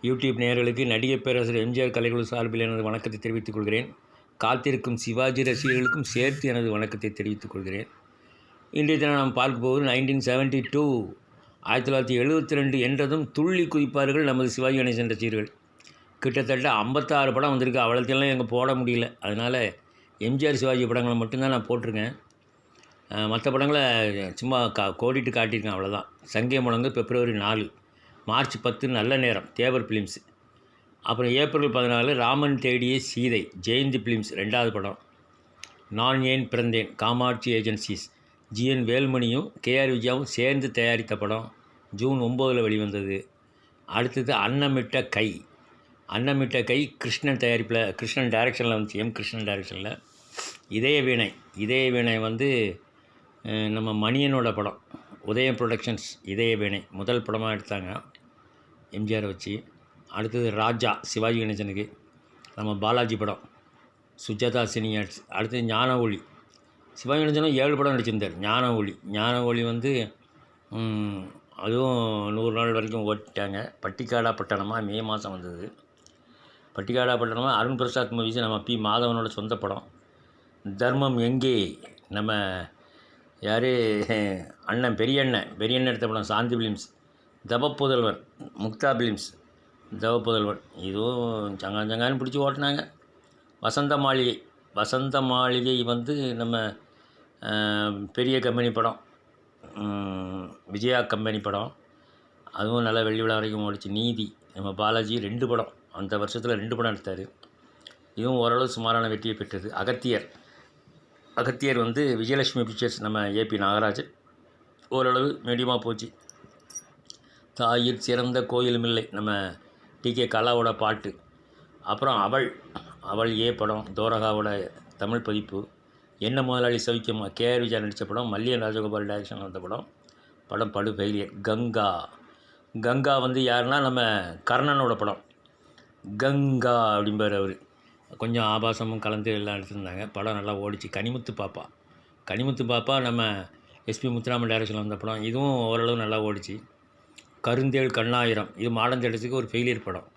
YouTube நேயர்களுக்கு நடிகை பேரரசர் எம்ஜிஆர் கலைக்குழு சார்பில் எனது வணக்கத்தை தெரிவித்துக் கொள்கிறேன். காத்திருக்கும் சிவாஜி ரசிகர்களுக்கும் சேர்த்து எனது வணக்கத்தை தெரிவித்துக் கொள்கிறேன். இன்றைய தினம் நாம் பார்க்க போவது 1972 1972 என்றதும் துள்ளி குதிப்பார்கள் நமது சிவாஜி கணேசன் ரசிகர்கள். கிட்டத்தட்ட 56 படம் வந்திருக்கு. அவ்வளோத்தையெல்லாம் எங்கே போட முடியல. அதனால் எம்ஜிஆர் சிவாஜி படங்களை மட்டும்தான் நான் போட்டிருக்கேன். மற்ற படங்களை சும்மா கோடிட்டு காட்டியிருக்கேன், அவ்வளோதான். சங்கே முழங்கு பிப்ரவரி 4, மார்ச் 10 நல்ல நேரம் தேவர் ஃபிலிம்ஸ். அப்புறம் ஏப்ரல் 14 ராமன் தேடிய சீதை ஜெயந்தி ஃபிலிம்ஸ் 2வது படம். நான் ஏன் பிறந்தேன் காமாட்சி ஏஜென்சிஸ் ஜிஎன் வேல்மணியும் கேஆர் விஜயாவும் சேர்ந்து தயாரித்த படம், ஜூன் 9 வெளிவந்தது. அடுத்தது அன்னமிட்ட கை கிருஷ்ணன் தயாரிப்பில், கிருஷ்ணன் டைரக்ஷனில் வந்துச்சு, கிருஷ்ணன் டைரக்ஷனில். இதய வீணை வந்து நம்ம மணியனோட படம், உதயம் ப்ரொடக்ஷன்ஸ். இதய வீணை முதல் படமாக எடுத்தாங்க எம்ஜிஆரை வச்சு. அடுத்தது ராஜா சிவாஜி கணேசனுக்கு, நம்ம பாலாஜி படம், சுஜாதா சினியாட்ஸ். அடுத்தது ஞான ஒளி. சிவாஜி கணேசனும் 7 படம் நடிச்சிருந்தார். ஞான ஒளி வந்து அதுவும் 100 நாள் வரைக்கும் ஓட்டிட்டாங்க. பட்டிக்காடா பட்டணமாக மே மாதம் வந்தது. பட்டிக்காடா பட்டணமாக அருண் பிரசாத் மூவிஸ், நம்ம பி மாதவனோட சொந்த படம். தர்மம் எங்கே, நம்ம யார் பெரிய அண்ணன் எடுத்த படம் சாந்தி ஃபிலிம்ஸ். தவப்புதல்வன் முக்தா ஃபிலிம்ஸ். தவப்புதல்வன் இதுவும் சங்கான்னு பிடிச்சி ஓட்டினாங்க. வசந்த மாளிகை வந்து நம்ம பெரிய கம்பெனி படம், விஜயா கம்பெனி படம். அதுவும் நல்லா வெள்ளி விழா வரைக்கும் ஓடிச்சு. நீதி நம்ம பாலாஜி 2 படம் அந்த வருஷத்தில் 2 படம் எடுத்தார். இதுவும் ஓரளவு சுமாரான வெற்றியை பெற்றது. அகத்தியர் வந்து விஜயலட்சுமி பிக்சர்ஸ், நம்ம ஏபி நாகராஜன். ஓரளவு மீடியமாக போச்சு. தாயிற் சிறந்த கோயிலும் இல்லை, நம்ம டிகே கலாவோட பாட்டு. அப்புறம் அவள் படம், தோரகாவோட தமிழ் பதிப்பு. என்ன முதலாளி சவிக்கமா கேஆர் விஜயா நடித்த படம், மல்லியன் ராஜகோபால் டைரக்ஷன் வந்த படம் படு ஃபெயிலியர். கங்கா வந்து யாருன்னா நம்ம கர்ணனோட படம். கங்கா அப்படிம்பார் அவர். கொஞ்சம் ஆபாசமும் கலந்து எல்லாம் எடுத்துருந்தாங்க. படம் நல்லா ஓடிச்சு. கனிமுத்து பாப்பா நம்ம எஸ்பி முத்துராமன் டைரக்ஷனில் வந்த படம். இதுவும் ஓரளவு நல்லா ஓடிச்சு. கருந்தேள் கண்ணாயிரம், இது மாடர்ன் தேட்டர்ஸுக்கு ஒரு ஃபெயிலியர் படம்.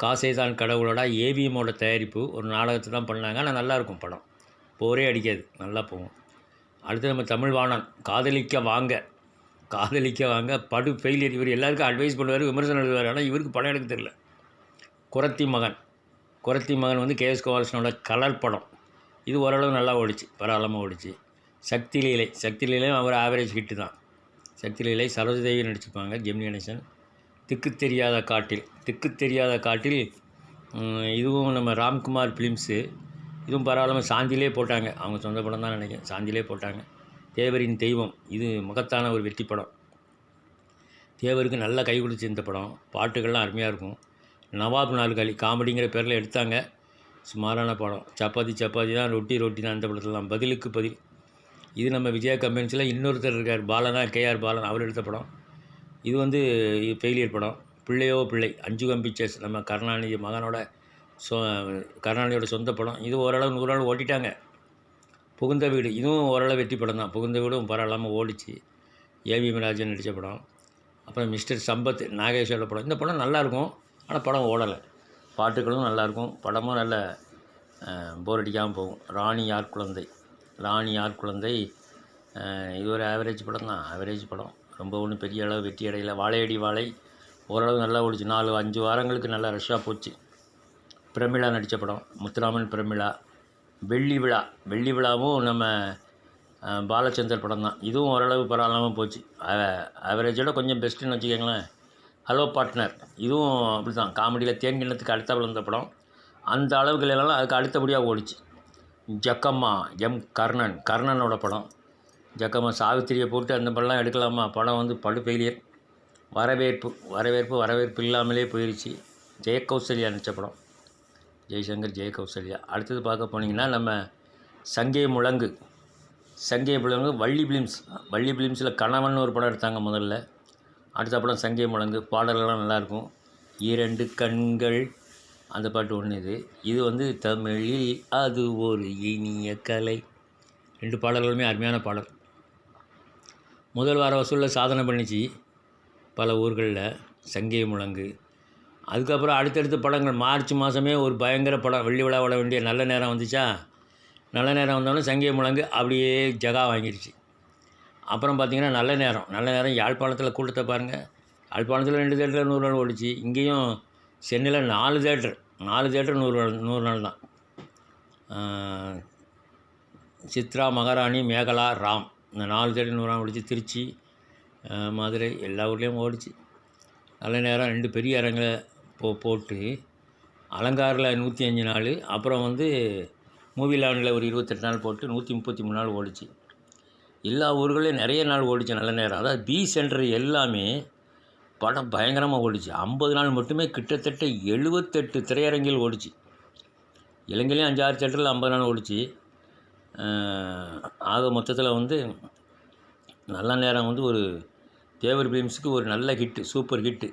காசேதான் கடவுளோட ஏவிஎம்மோட தயாரிப்பு. ஒரு நாடகத்தை தான் பண்ணாங்க, ஆனால் நல்லாயிருக்கும் படம். போரே அடிக்காது, நல்லா போகும். அடுத்து நம்ம தமிழ் வாணன் காதலிக்க வாங்க படு ஃபெயிலியர். இவர் எல்லாருக்கும் அட்வைஸ் பண்ணுவார், விமர்சனம் எழுதுவார். ஆனால் இவருக்கு படம் எடுக்க தெரியல. குறத்தி மகன் வந்து கேஎஸ் கோபாலகிருஷ்ணனோட கலர் படம். இது ஓரளவு நல்லா ஓடிச்சு, பரவாயில்லாமல் ஓடிச்சு. சக்தி லீலையும் அவர் ஆவரேஜ் ஹிட்டு தான். சக்தி லீலை சரோஜதேவி நடிச்சிருப்பாங்க, ஜெமினி கணேசன். திக்கு தெரியாத காட்டில் இதுவும் நம்ம ராம்குமார் ஃபிலிம்ஸு. இதுவும் பரவாயில்லாமல் சாந்திலே போட்டாங்க. அவங்க சொந்த படம் தான் நினைக்கிறேன், சாந்திலே போட்டாங்க. தேவரின் தெய்வம், இது மகத்தான ஒரு வெற்றி படம். தேவருக்கு நல்லா கை கொடுத்து இந்த படம். பாட்டுகள்லாம் அருமையாக இருக்கும். நவாப் நாற்காலி காமெடிங்கிற பேரில் எடுத்தாங்க, சுமாரான படம். சப்பாத்தி தான், ரொட்டி தான் அந்த படத்துலாம். பதிலுக்கு பதில், இது நம்ம விஜயா கம்பெனிஸில் இன்னொருத்தர் இருக்கார், பாலனா, கேஆர் பாலன், அவர் எடுத்த படம். இது வந்து ஃபெயிலியர் படம். பிள்ளையோ பிள்ளை, அஞ்சுகம் பிக்சர்ஸ், நம்ம கருணாநிதி மகனோட கருணாநிதியோட சொந்த படம். இது ஓரளவு 100 நாள் ஓட்டிட்டாங்க. புகுந்த வீடு, இதுவும் ஓரளவு வெற்றி படம் தான். புகுந்த வீடும் பரவாயில்லாமல் ஓடிச்சு. ஏவி ராஜன் நடித்த படம். அப்புறம் மிஸ்டர் சம்பத் நாகேஷோட படம். இந்த படம் நல்லாயிருக்கும், ஆனால் படம் ஓடலை. பாட்டுகளும் நல்லாயிருக்கும், படமும் நல்ல போர் அடிக்காமல் போகும். ராணி யார் குழந்தை, இது ஒரு ஆவரேஜ் படம் தான். ரொம்ப ஒன்றும் பெரிய அளவு வெற்றி அடையலை. வாழையடி வாழை ஓரளவு நல்லா ஓடிச்சு. 4-5 வாரங்களுக்கு நல்லா ரஷ்ஷாக போச்சு. பிரமிளா நடித்த படம், முத்துராமன் பிரமிளா. வெள்ளி விழாவும் நம்ம பாலச்சந்தர் படம் தான். இதுவும் ஓரளவு பரவாயில்லாமல் போச்சு. ஆவரேஜோட கொஞ்சம் பெஸ்ட்டுன்னு வச்சுக்கோங்களேன். ஹலோ பார்ட்னர், இதுவும் அப்படி தான். காமெடியில் தேன்கிண்ணத்துக்கு அடுத்தாப்புல வந்த படம். அந்த அளவுக்கு இல்லைனாலும் அதுக்கு அடுத்தபடியாக ஓடிச்சு. ஜக்கம்மா கர்ணனோட படம். ஜக்கம்மா சாவித்திரியை போட்டு அந்த படம்லாம் எடுக்கலாமா? படம் வந்து படு ஃபெயிலியர். வரவேற்பு இல்லாமலே போயிடுச்சு. ஜெயகௌசல்யா நடித்த படம், ஜெய்சங்கர் ஜெயகௌசல்யா. அடுத்தது பார்க்க போனீங்கன்னா நம்ம சங்கே முழங்கு வள்ளி ஃபிலிம்ஸில் கணவன் ஒரு படம் எடுத்தாங்க முதல்ல. அடுத்த படம் சங்கே முழங்கு. பாடல்கள்லாம் நல்லாயிருக்கும். 2 கண்கள் அந்த பாட்டு ஒன்று. இது வந்து தமிழில் அது ஒரு இனிய கலை. 2 பாடல்களுமே அருமையான பாடல். முதல் வார வசூலில் சாதனை பண்ணிச்சு பல ஊர்களில் சங்கே முழங்கு. அதுக்கப்புறம் அடுத்தடுத்த படங்கள் மார்ச் மாதமே ஒரு பயங்கர படம் வெள்ளி விழா விட வேண்டிய நல்ல நேரம் வந்துச்சா. நல்ல நேரம் வந்தோடனே சங்கிய முழங்கு அப்படியே ஜகா வாங்கிருச்சு. அப்புறம் பார்த்திங்கன்னா நல்ல நேரம் யாழ்ப்பாணத்தில் கூட்டத்தை பாருங்கள். யாழ்ப்பாணத்தில் 2 தேட்டரில் 100 நாள் ஓடிச்சு. இங்கேயும் சென்னையில் 4 தேட்டர் 100 நாள் தான். சித்ரா, மகாராணி, மேகலா, ராம் இந்த 4 தேட்டர் 100 நாள் ஓடிச்சு. திருச்சி, மதுரை எல்லா ஊர்லேயும் ஓடிச்சு. நல்ல நேரம் 2 பெரிய அரங்கில் போட்டு அலங்காரில் 105 நாள், அப்புறம் வந்து மூவி லாண்டில் ஒரு 28 நாள் போட்டு 133 நாள் ஓடிச்சு. எல்லா ஊர்களையும் நிறைய நாள் ஓடிச்சு நல்ல நேரம். அதாவது பி சென்டர் எல்லாமே படம் பயங்கரமாக ஓடிச்சு. 50 நாள் மட்டுமே கிட்டத்தட்ட 78 திரையரங்கில் ஓடிச்சு. இலங்கையிலையும் 5-6 தேட்டரில் 50 நாள் ஓடிச்சு. ஆக மொத்தத்தில் வந்து நல்ல நேரம் வந்து ஒரு தேவர் ஃபிலிம்ஸுக்கு ஒரு நல்ல ஹிட்டு, சூப்பர் ஹிட்டு.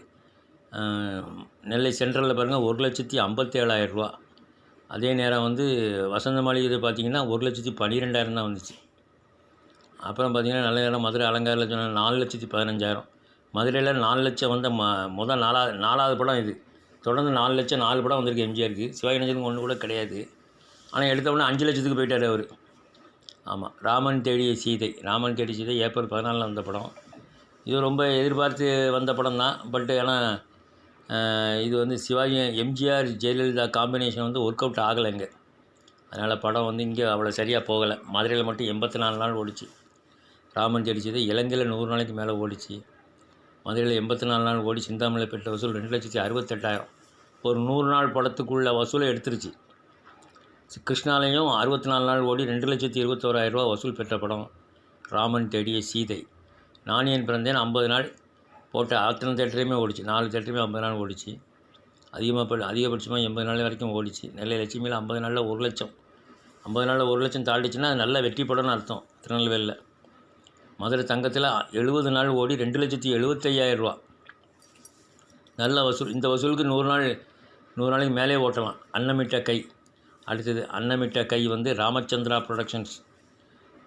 நெல்லை சென்ட்ரலில் பாருங்கள் 1,57,000 ரூபா. அதே நேரம் வந்து வசந்த மாளிகை பார்த்திங்கன்னா 1,12,000 தான் வந்துச்சு. அப்புறம் பார்த்திங்கன்னா நல்ல நேரம் மதுரை அலங்காரில் சொன்னால் 4,15,000. மதுரையில் 4 லட்சம் வந்த முதல் 4வது படம் இது. தொடர்ந்து 4 லட்சம் 4 படம் வந்திருக்கு எம்ஜிஆருக்கு. சிவாஜி கணேசனுக்கு ஒன்று கூட கிடையாது. ஆனால் எடுத்தவுடனே 5 லட்சத்துக்கு போயிட்டார் அவர். ஆமாம், ராமன் தேடிய சீதை ஏப்ரல் 14 வந்த படம். இது ரொம்ப எதிர்பார்த்து வந்த படம் தான். பட் ஆனால் இது வந்து சிவாஜி, எம்ஜிஆர், ஜெயலலிதா காம்பினேஷன் வந்து ஒர்க் அவுட் ஆகலைங்க. அதனால் படம் வந்து இங்கே அவ்வளோ சரியாக போகலை. மதுரையில் மட்டும் 84 நாள் ஓடிச்சு ராமன் தேடி சீதை. இலங்கையில் 100 நாளைக்கு மேலே ஓடிச்சு. மதுரையில் 84 நாள் ஓடி சிந்தாமலை பெற்ற வசூல் 2,68,000. ஒரு 100 நாள் படத்துக்குள்ள வசூலை எடுத்துருச்சு. கிருஷ்ணாலையும் 64 நாள் ஓடி 2,21,000 ரூபா வசூல் பெற்ற படம் ராமன் தேடிய சீதை. நானியன் பிறந்தேன் 50 நாள் போட்ட அத்தனை தேட்டரையுமே ஓடிச்சு. 4 தேட்டரையுமே 50 நாள் ஓடிச்சு. அதிகபட்சமாக 80 நாள் வரைக்கும் ஓடிச்சு. நெல்லை லட்சுமியில் 50 நாளில் 1 லட்சம். 50 நாளில் 1 லட்சம் தாண்டிச்சுன்னா அது நல்ல வெற்றி படம்னு அர்த்தம். திருநெல்வேலியில் மதுரை தங்கத்தில் 70 நாள் ஓடி 2,75,000 ரூபா நல்ல வசூல். இந்த வசூலுக்கு 100 நாளைக்கு மேலே ஓட்டலாம். அன்னமிட்ட கை. அடுத்தது அன்னமிட்ட கை வந்து ராமச்சந்திரா ப்ரொடக்ஷன்ஸ்.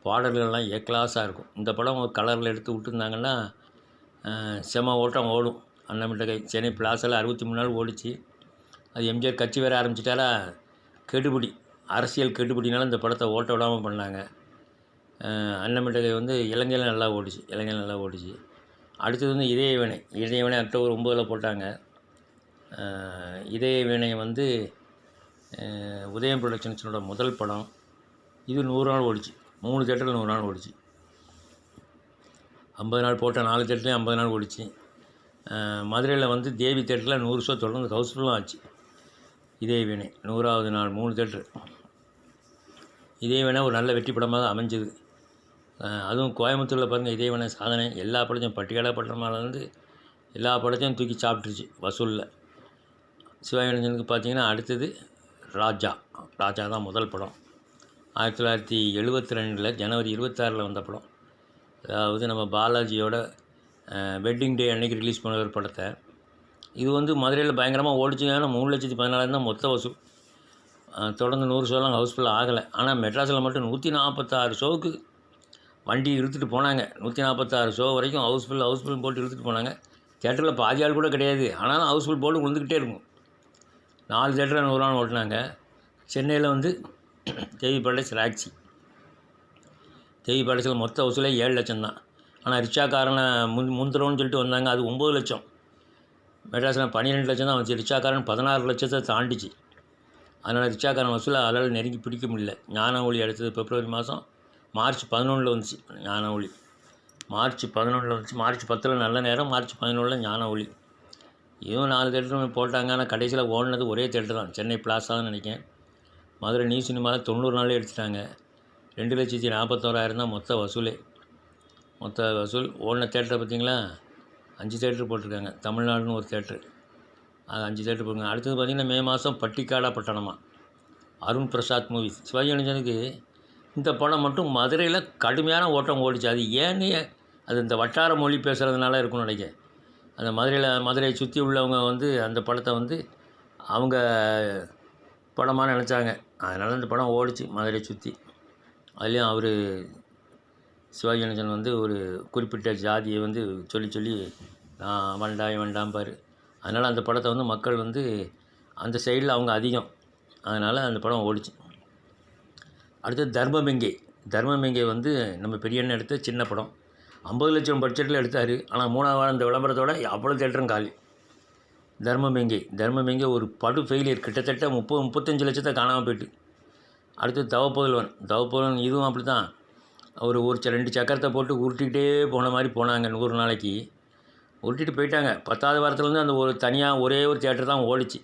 பாடல்கள்லாம் கிளாஸாக இருக்கும். இந்த படம் கலரில் எடுத்து விட்டுருந்தாங்கன்னா செம ஓட்டம் ஓடும். அன்னமிட்ட கை சென்னை பிளாஸில் 63 நாள் ஓடிச்சு. அது எம்ஜிஆர் கட்சி வேறு ஆரம்பிச்சிட்டாரா, கெடுபிடி, அரசியல் கெடுபிடினால இந்த படத்தை ஓட்ட விடாமல் பண்ணாங்க. அன்னமிட்ட கை வந்து இலங்கையில் நல்லா ஓடிச்சு. அடுத்தது வந்து இதயவனை அக்டோபர் 9 போட்டாங்க. இதயவனை வந்து உதயம் ப்ரொடக்ஷன்ஸோட முதல் படம். இது 100 நாள் ஓடிச்சு. 3 தேட்டரில் 100 நாள் ஓடிச்சு. 50 நாள் போட்ட 4 தேட்டர்லேயும் 50 நாள் ஓடிச்சு. மதுரையில் வந்து தேவி தேட்டரில் 100 ஷோ தொடர்ந்து ஹவுஸ்ஃபுல்லும் ஆச்சு. இதயவனை 100வது நாள் 3 தேட்டர். இதயவனை ஒரு நல்ல வெற்றி படமாக அமைஞ்சது. அதுவும் கோயம்புத்தூரில் பாருங்கள், இதயவனை சாதனை. எல்லா படத்தையும் பட்டியலா பட்டமாலேருந்து எல்லா படத்தையும் தூக்கி சாப்பிட்டுருச்சு வசூலில். சிவாஜி கணேசனுக்கு பார்த்திங்கன்னா அடுத்தது ராஜா தான் முதல் படம். 1972 ஜனவரி 26 வந்த படம். அதாவது நம்ம பாலாஜியோட வெட்டிங் டே அன்றைக்கி ரிலீஸ் பண்ண ஒரு படத்தை. இது வந்து மதுரையில் பயங்கரமாக ஓடிச்சுங்கன்னா 3,14,000 தான் மொத்த வசூல். தொடர்ந்து 100 ஷோலாம் ஹவுஸ்ஃபுல்லாக ஆகலை. ஆனால் மெட்ராஸில் மட்டும் 146 ஷோவுக்கு வண்டி இழுத்துட்டு போனாங்க. 146 ஷோ வரைக்கும் ஹவுஸ்ஃபுல் போட்டு இழுத்துட்டு போனாங்க. தேட்டரில் பாதி ஆள் கூட கிடையாது. ஆனாலும் ஹவுஸ்ஃபுல் போட்டு விழுந்துக்கிட்டே இருக்கும். 4 தேட்டரில் 100 நாள் ஓட்டினாங்க. சென்னையில் வந்து தேவி பேலஸில் மொத்த வசூலே 7 லட்சம் தான். ஆனால் ரிக்ஷாக்காரனை முந்திரோன்னு சொல்லிட்டு வந்தாங்க, அது 9 லட்சம். மெட்ராஸில் 12 லட்சம் தான் வந்துச்சு. ரிக்ஷாக்காரன் 16 லட்சத்தை தாண்டிச்சு. அதனால் ரிக்ஷாக்காரன் வசூலை அதால் நெருங்கி பிடிக்க முடியல. ஞான ஒளி அடுத்தது பிப்ரவரி மாதம் மார்ச் 11 வந்துச்சு. ஞான ஒளி மார்ச் 11 வந்துச்சு. மார்ச் 10 நல்ல நேரம், மார்ச் 11 ஞான ஒளி. இதுவும் 4 தேட்டரும் போட்டாங்க. ஆனால் கடைசியில் ஓடினது ஒரே தேட்டர் தான், சென்னை பிளாஸா தான் நினைக்கிறேன். மதுரை நியூ சினிமாவில் 90 நாளே எடுத்துட்டாங்க. 2,41,000 தான் மொத்த வசூல். ஓடின தேட்டரை பார்த்திங்களா, 5 தேட்டர் போட்டிருக்காங்க. தமிழ்நாடுன்னு ஒரு தேட்டரு, அது 5 தேட்டர் போட்டுருக்காங்க. அடுத்தது பார்த்திங்கன்னா மே மாதம் பட்டிக்காடா பட்டணமா, அருண் பிரசாத் மூவிஸ். சிவாஜி கணேசனுக்கு இந்த படம் மட்டும் மதுரையில் கடுமையான ஓட்டம் ஓடிச்சு. அது ஏன்னு அது இந்த வட்டார மொழி பேசுகிறதுனால இருக்கும்னு நினைக்கிறேன். அந்த மதுரையை சுற்றி உள்ளவங்க வந்து அந்த படத்தை வந்து அவங்க படமாக நினச்சாங்க. அதனால் இந்த படம் ஓடிச்சு மதுரையை சுற்றி. அதுலேயும் அவர் சிவாஜி கணேசன் வந்து ஒரு குறிப்பிட்ட ஜாதியை வந்து சொல்லி நான் வேண்டாம் பாரு, அதனால் அந்த படத்தை வந்து மக்கள் வந்து அந்த சைடில் அவங்க அதிகம், அதனால் அந்த படம் ஓடிச்சு. அடுத்தது தர்மமெங்கை வந்து நம்ம பெரியண்ணன் எடுத்த சின்ன படம். 50 லட்சம் பட்ஜெட்டில் எடுத்தார். ஆனால் 3ஆவது வாரம் இந்த விளம்பரத்தோட அவ்வளோ தேட்டரும் காலி. தர்மமெங்கை ஒரு படு ஃபெயிலியர், கிட்டத்தட்ட 35 லட்சத்தை காணாமல் போயிட்டு. அடுத்து தவப்புதல்வன் இதுவும் அப்படி தான். ஒரு 2 சக்கரத்தை போட்டு உருட்டிக்கிட்டே போன மாதிரி போனாங்க. 100 நாளைக்கு உருட்டிட்டு போயிட்டாங்க. 10ஆவது வாரத்துலேருந்து அந்த ஒரு தனியாக ஒரே ஒரு தியேட்டர் தான் ஓடிச்சு.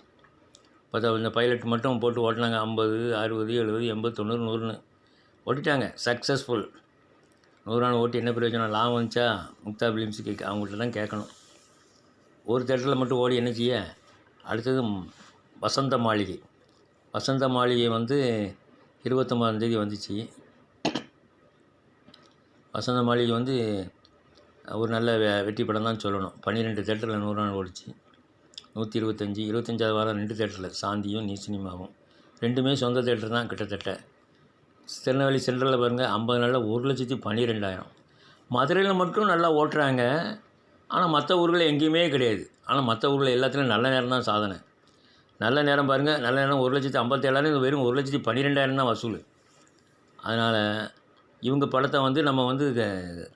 இந்த பைலட் மட்டும் போட்டு ஓட்டினாங்க. 50, 60, 70, 80, 90, 100ன்னு ஓட்டிட்டாங்க. சக்ஸஸ்ஃபுல். 100 நாள் ஓட்டி என்ன பிரயோஜனம்? லாபம் வந்துச்சா? முக்தா ஃபிலிம்ஸுக்கு அவங்கள்ட்ட தான் கேட்கணும். ஒரு தேட்டரில் மட்டும் ஓடி என்ன செய்ய? அடுத்தது வசந்த மாளிகை வந்து 29ஆந்தேதி வந்துச்சு. வசந்த மாளிகை வந்து ஒரு நல்ல வெற்றி படம் தான் சொல்லணும். 12 தேட்டரில் 100 நாள் ஓடிச்சு. 125, 25ஆவது வாரம் 2 தேட்டரில், சாந்தியும் நீ சினிமாவும். 2மே சொந்த தேட்டர் தான் கிட்டத்தட்ட. திருநெல்வேலி சென்ட்ரலில் பாருங்கள், 50 நாளில் 1,12,000. மதுரையில் மட்டும் நல்லா ஓட்டுறாங்க. ஆனால் மற்ற ஊர்களில் எங்கேயுமே கிடையாது. ஆனால் மற்ற ஊரில் எல்லாத்துலேயும் நல்ல நேரம் தான் சாதனை. நல்ல நேரம் பாருங்கள், நல்ல நேரம் 1,57,000, வெறும் 1,12,000 தான் வசூல். அதனால் இவங்க படத்தை வந்து நம்ம வந்து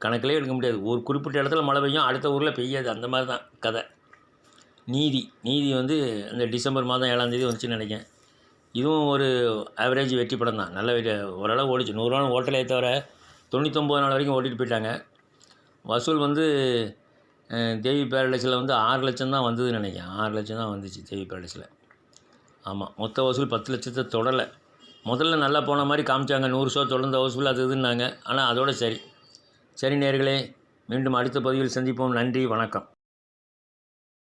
கணக்கிலே எடுக்க முடியாது. ஒரு குறிப்பிட்ட இடத்துல மழை பெய்யும், அடுத்த ஊரில் பெய்யாது. அந்த மாதிரி தான் கதை. நீதி வந்து இந்த டிசம்பர் மாதம் 7ஆந்தேதி வந்துச்சுன்னு நினைக்கிறேன். இதுவும் ஒரு ஆவரேஜ் வெற்றி படம் தான். நல்ல ஓரளவு ஓடிச்சு. 100 நாள் ஓட்டலே தவிர 99 நாள் வரைக்கும் ஓட்டிகிட்டு போயிட்டாங்க. வசூல் வந்து தேவி பேரடைஸில் வந்து 6 லட்சம் தான் வந்ததுன்னு நினைக்கிறேன். 6 லட்சம் தான் வந்துச்சு தேவி பேரடைஸில். ஆமாம், மொத்த வசூல் 10 லட்சத்தை தொடலை. முதல்ல நல்லா போன மாதிரி காமிச்சாங்க. 100 ஷோ தொடர்ந்த வசூல் அது இதுன்னாங்க. ஆனால் அதோட சரி நேயர்களே, மீண்டும் அடுத்த பதிவில் சந்திப்போம். நன்றி, வணக்கம்.